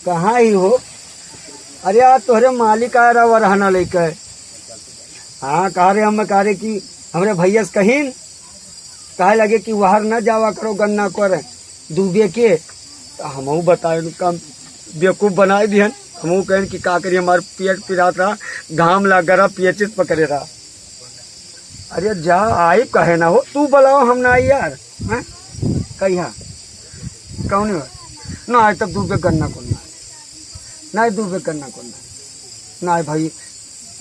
कहाँ ही हो? अरे यार तोहरे मालिक आया रहा रहना लेकर। हाँ कह रहे हम कह रहे कि हमरे भैया से कहीं कहे लगे कि वहां न जावा करो गन्ना कर डूबे के। तो हमहू बताए कम बेवकूफ बनाए दिहन। हमहू कहें कि का करिए हमारे पेट पिरात रहा, घाम लग रहा, पेचिस पकड़े रहा। अरे जा आई कहे ना हो, तू बुलाओ हम ना आई यार। हैं कहिया कौन है ना आज तक डूबे गन्ना को ना डूबे गन्ना को ना भाई।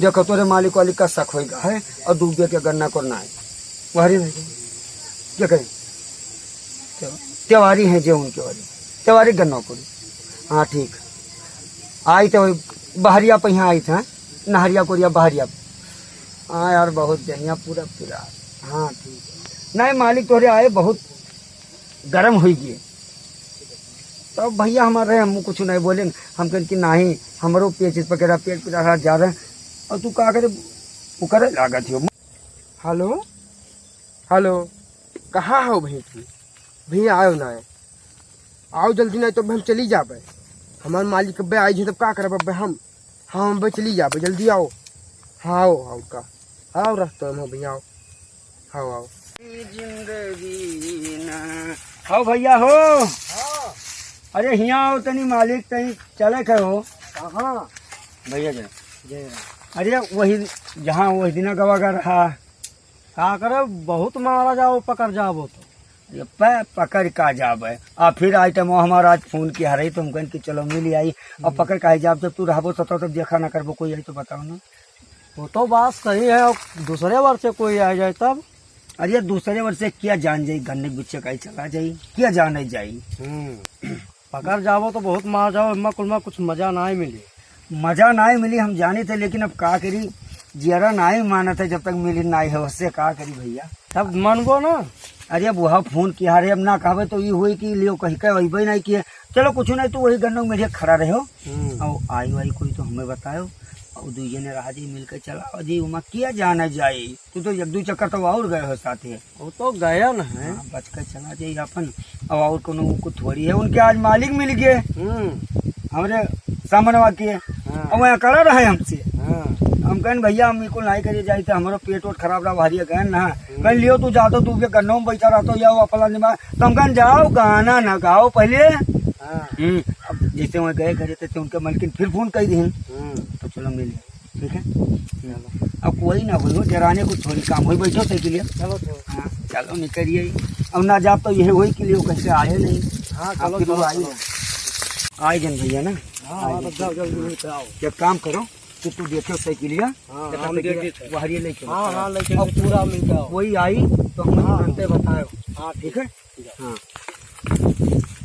देखो तोरे मालिक वाली का शक होगा है और डूबे के गन्ना को ना वही नहीं क्या करें त्योहारी है जो उनके वाली त्योहारी गन्ना को। हाँ ठीक आई तो बहरिया पे यहाँ आई था नहरिया कोरिया बहरिया। हाँ यार बहुत बढ़िया पूरा पूरा। हाँ ठीक है नहीं मालिक तोरे आए बहुत गर्म हुई गए। तो भैया हमारे हम कुछ नहीं बोले हम कहें कि नहीं हमारो पेचिस पकड़ा पेट पिरा जा रहे हैं और तू का करे वो करे लागत हो। हेलो हेलो कहाँ हो भाई तू? भैया आओ ना आओ जल्दी नहीं तो हम चली जाबे। हमारे मालिक अब्बे आई तब का करब अब्बे हम। हाँ अब्बे चली जाबे जल्दी आओ। हाँ आओ आओ का आओ रास्ते में भैया आओ। हाँ आओ जिंदगी ना हो भैया हो। अरे हियाँ आओ तनी मालिक तनी चले कहो। कहाँ भैया जय अरे वही जहाँ वही दिन गवा कर रहा का करे बहुत मारा जाओ पकड़ जाओ तो ये पकड़ का जाब है। और फिर आई टाइम हमारा आज फोन किया रही तो हम कहें कि चलो मिल आई और पकड़ का जाब। जब तू रहबो तो तब देखा ना करबो कोई आई तो बताओ ना। वो तो बात सही है। और दूसरे वर्ष से कोई आ जाए तब अरे दूसरे वर्ष से क्या जान जाई गन्ने के बिच्चे का चला जाई क्या जान जाई। पकड़ जाओ तो बहुत मार जाओ इम्मा कुल में कुछ मजा ना ही मिली। मजा ना ही मिली हम जाने थे लेकिन अब का करी जियरा ना ही माना था जब तक मिली ना है उससे का करी भैया। तब मन गो ना। अरे अब वहाँ फोन किया रे अब ना कहबे तो ये हुई कि लियो कही कह वही नहीं किए चलो कुछ नहीं तो वही गन्नों में खड़ा रहे हो और आई वाई कोई तो हमें बताओ और दूजे ने रहा जी मिलकर चला जी उमा किया जाना जाए। तू तो एक दो चक्कर तो और गए हो साथे। वो तो गया न है बच कर चला जाए अपन और कोनो को थोड़ी है उनके आज मालिक मिल गए हमारे सामनवा किए और वहाँ करा रहे हमसे। हम कहें भैया हम बिल्कुल नहीं करिए जाए थे हमारा पेट वोट खराब रहा भारी गए ना कहीं लियो तू जातो तू के गन्नों में बैठा रहता या अपना दिमाग तो हम कहें जाओ गाना ना गाओ पहले। अब जैसे वहाँ गए घर थे उनके मलकिन फिर फोन कर दी तो चलो मिले ठीक है। अब कोई ना हो डराने को थोड़ी काम हो बैठो सही के लिए चलो हाँ चलो निकलिए अब ना जाप तो यही वही के लिए कैसे आए नहीं। हाँ चलो आई जन भैया ना। हाँ जाओ जल्दी आओ एक काम करो कि तू देखो साइकिलिया वहां लेके हाँ पूरा मिल जाओ वही आई तो हम तुरंत बताओ। हाँ ठीक है हाँ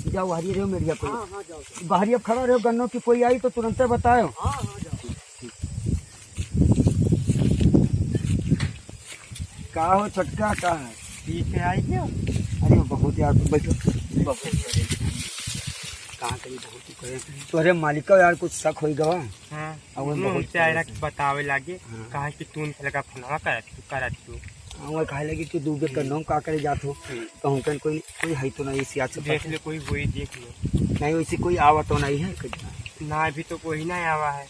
जाओ वहां रहो मेरिया कोई बाहरी अब खड़ा रहो गन्नों की कोई आई तो तुरंत बताओ। का हो छटका का है ठीक है आई क्या। अरे बहुत यार बैठो बहुत कहाँ करी बहुत करे तोरे मालिक यार कुछ शक हो गवा। बतावे लागे कहा कि तू लगा फोनवा करा तू वह कहे लगी कि दूबे करना का करे जात हो तो हम कहें कोई कोई है तो नहीं सिया से देख ले कोई वही देख लो नहीं वैसे कोई आवा तो नहीं है ना अभी तो कोई नहीं आवा है।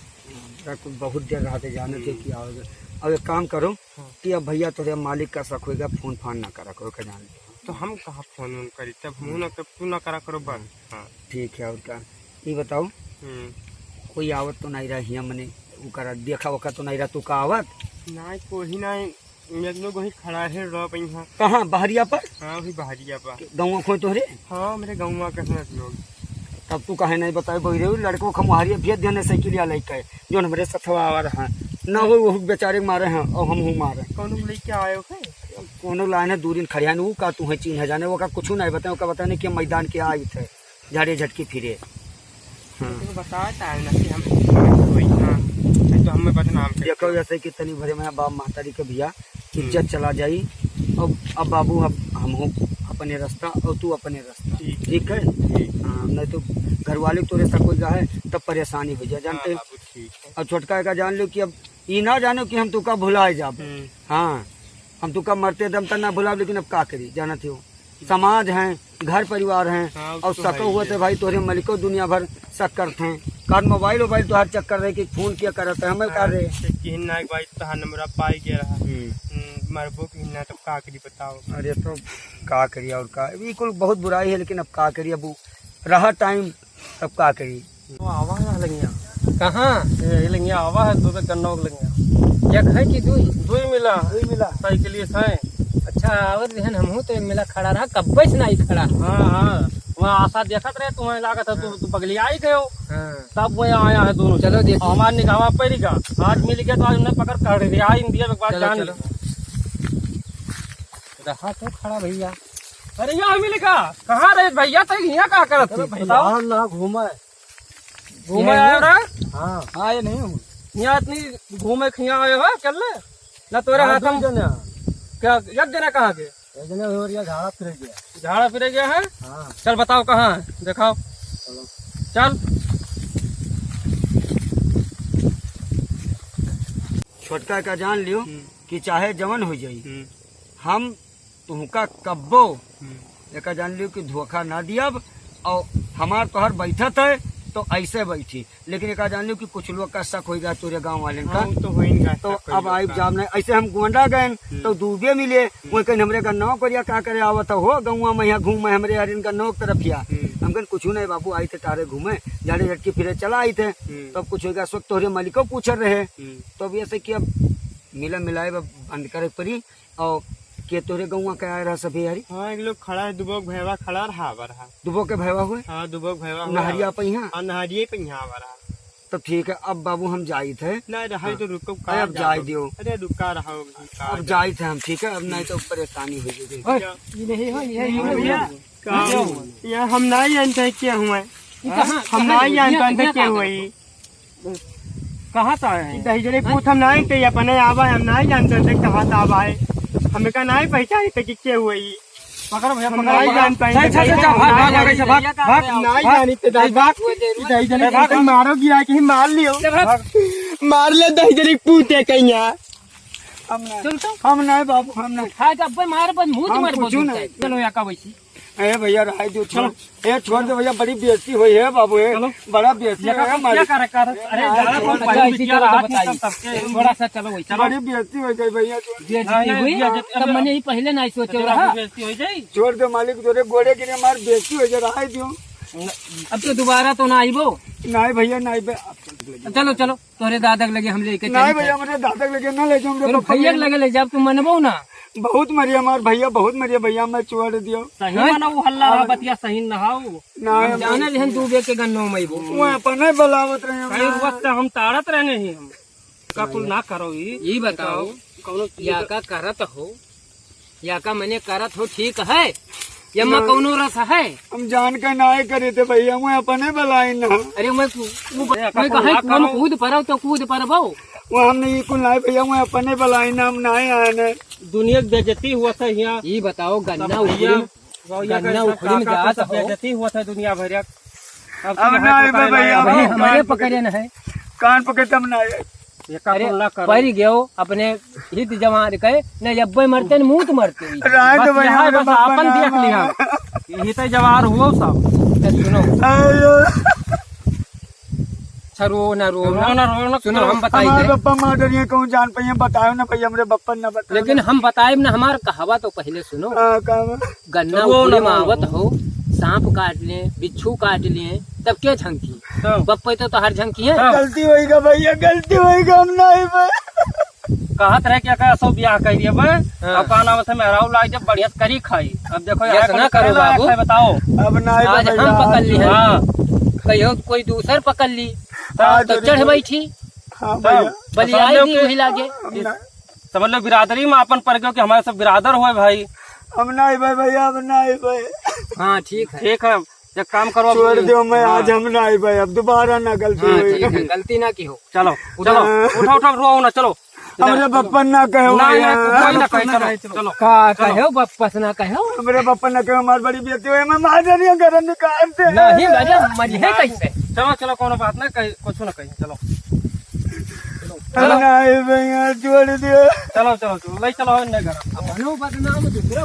बहुत देर रहते जाने थे कि आओगे। अब एक काम करो कि अब भैया तेरे मालिक का शक होगा फोन फान ना करा करो जान तो हम कहाँ फोन करी तब हम ना तू ना करा करो बस। हाँ ठीक है और क्या ये बताओ कोई आवत तो नहीं रही मैंने वो करा देखा वखा तो नहीं रहा तू का आवत नहीं कोई नहीं एक लोग वही खड़ा है रह पई हाँ कहाँ बहरिया पर। हाँ वही बहरिया पर गाँव खोई तोहरे। हाँ मेरे गाँव के लोग तब तू कहे नहीं बताए बहरे लड़कों खमुहारिया भेज देने साइकिलिया लेके जो हमारे सथवा आ रहा है ना हो वो बेचारे मारे हैं और हम मारे कौन लेके आए हो कोनो लाइन है दूरी खड़िया वो का तू है चीन है जाने वो का कुछ नहीं बताए का बताने कि मैदान के आए थे झाड़े झटके फिरे। बताया तो हमें बदनाम देखो जैसे कि तनी भरे में बाप महतारी के भैया इज्जत चला जाई। अब बाबू हम हो अपने रास्ता और तू अपने रास्ता ठीक है। नहीं तो घर वाले तोरे सा कोई है तब परेशानी हो जाए जानते। और छोटका का जान लो कि अब ये ना जानो कि हम तुका भुलाए जाब। हाँ हम तुका मरते दम तक ना भुलाब लेकिन अब का करी जाना थी समाज है घर परिवार हैं हाँ, वो और तो सको है हुए ही थे भाई तोरे मलिको दुनिया भर शक करते हैं कार मोबाइल वोबाइल तो हर चक्कर रहे कि फोन किया करते हमें कर रहे किन ना भाई तहा नंबर पाई गया रहा मरबो की ना तो का करी बताओ। अरे तो का करिए और का ये कुल बहुत बुराई है लेकिन अब का करिए अब रहा टाइम तब का करिए। वो आवा है लगिया कहाँ ये लगिया आवा है दो गन्ना लगिया एक है कि दुई मिला साइकिल है। अच्छा आवत रहन हमहू तो मिला खड़ा रहा कब्बे से नहीं खड़ा। हाँ वहाँ आशा देखत रहे तुम्हें लागत है तू बगली आई गए हो तब वो आया है दोनों। चलो देखिए। हमारे निगाह पहली का आज मिल गया तो आज उन्हें पकड़ कर दिया इंडिया में बात जान चलो। रहा तो खड़ा भैया। अरे यहाँ मिलेगा कहाँ रहे भैया तो यहाँ कहाँ करत बताओ ना घूमे आयो रे। हाँ ये नहीं हूँ यहाँ इतनी घूमे खिया आयो है चल ले ना तोरे हाथ में क्या एक जना कहाँ के झाड़ा फिर गया है। चल बताओ कहाँ है दिखाओ चल। छोटका का जान लियो कि चाहे जवन हो जाई हम तुमका कब्बो एक जान लियो कि धोखा ना दियब और हमार तोहर बैठत है तो ऐसे बैठी लेकिन एक जान लियो कि कुछ लोग का शक होगा तोरे गांव वाले का तो अब आई जाब नहीं ऐसे हम गोंडा गए तो डूबे मिले वो कहीं हमरे का नौ करिया का करे आवत हो गौवा में यहाँ घूमे हमरे हरिन का नौ तरफ या हम कहीं कुछ नहीं बाबू आई थे तारे घूमे झाड़ी झटके फिरे चला आई थे तब कुछ होगा सब तोहरे मालिको पूछ रहे तो अब ऐसे कि अब मिला मिलाए बंद करे पड़ी और के तोरे गौवा का आए रहा सभी यारी। हाँ एक लोग खड़ा है दुबोक भैवा खड़ा रहा बरहा दुबो के भैवा हुए हाँ दुबोक भैवा नहरिया पे यहाँ नहरिये पे यहाँ बरहा। तो ठीक है अब बाबू हम जाई थे नहीं रहा तो रुको अब जाई दियो अरे रुका रहो अब जाई थे हम ठीक है अब नहीं तो परेशानी हो जाएगी। यार हम नहीं जानते क्या हुआ हम नहीं जानते क्या हुआ कहाँ से आए हैं दही जरे पूछ हम नहीं थे अपने आवा हम नहीं जानते थे कहाँ से आवा है हमें का नहीं पहचान थे कि क्या हुआ पकड़ भैया हम नहीं जान पाएंगे नहीं जानी थे दही जरे मारो गिरा के मार लियो मार ले दही जरे पूछे कहीं हम नहीं बाबू हम नहीं खाए अब मार पर मुंह हम मार पूछू नहीं। चलो यहाँ का वैसी ए भैया रहा दो छोड़ ए छोड़ दे भैया बड़ी बेइज्जती हुई है बाबू है बड़ा बेइज्जती है हमारी थोड़ा सा चलो वैसा बड़ी बेइज्जती हो गई भैया तब मैंने ही पहले नहीं सोचे रहा छोड़ दे मालिक तोरे गोड़े गिरे हमारी बेइज्जती हो जाए रहा दियो अब तो दोबारा तो ना आईबो नहीं भैया नहीं चलो चलो तोरे दादा लगे हम लेके नहीं भैया मेरे दादा लगे ना ले जाऊंगे भैया लगे ले जब तुम मनबो ना बहुत मरिया हमार भैया बहुत मरिया भैया मैं छोड़ दियो सही माना वो हल्ला रहा बतिया सही ना हो नहीं जाने रहन डूबे के गन्नो में वो अपने बलावत रहे वक्त हम ताड़त रहने ही हम ककुल ना करो ये बताओ या का करत हो या का मैंने करत हो ठीक है या मैं कौनो रस है हम जान कर ना करे थे भैया मैं अपने बलाई ना अरे मैं कूद पर तो कूद पर वो हमने ये कुल नहीं भैया मैं अपने बलाई ना हम नहीं आए न दुनिया बेइज्जती हुआ था यहाँ ये बताओ गन्ना बेइज्जती हुआ था दुनिया भर अब नहीं भैया हमारे पकड़े न है कान पकड़ हम नहीं पर गयो अपने हित जमा कहे न जब्बे मरते न मुंह मरते अपन देख लिया हित जवार हुआ सब सुनो रो ना सुनो हम बताइए हमारे बप्पा मार डरिए कहूँ जान पाइए बताओ ना भैया हमरे बप्पा न बता लेकिन हम बताए ना हमार कहावा तो पहले सुनो गन्ना उखड़े में आवत हो सांप काट ले बिच्छू काट लिए तब क्या झंकी बप्पे तो हर झंकी है गलती होगा भैया गलती होगा हम नहीं कहत रहे क्या सो ब्याह कर दिए अब का नाम से मेहराऊ लाई जब बढ़िया करी खाई अब देखो ना करो बाबू बताओ अब नहीं आज हम पकड़ ली है कहो कोई दूसर पकड़ ली तो चढ़ बैठी बलियाई दी वही लागे समझ लो बिरादरी में अपन पड़ गयो कि हमारे सब बिरादर हुए भाई हम नहीं भाई भैया अब नहीं भाई हाँ ठीक है एक काम करो छोड़ दो मैं आज हम नहीं भाई अब दोबारा ना गलती गलती ना की हो चलो उठो रो ना चलो हमरे बप्पन ना कहो चलो कहो बप्पस ना कहो हमरे बप्पन ना कहो हमारी बड़ी बेटी हुई मैं मार रही हूँ घर निकालते नहीं मजे कैसे चलो कोनो बात ना कहीं कुछ ना कहीं चलो नहीं भैया छोड़ दियो चलो ले चलो घर बदनाम दूसरा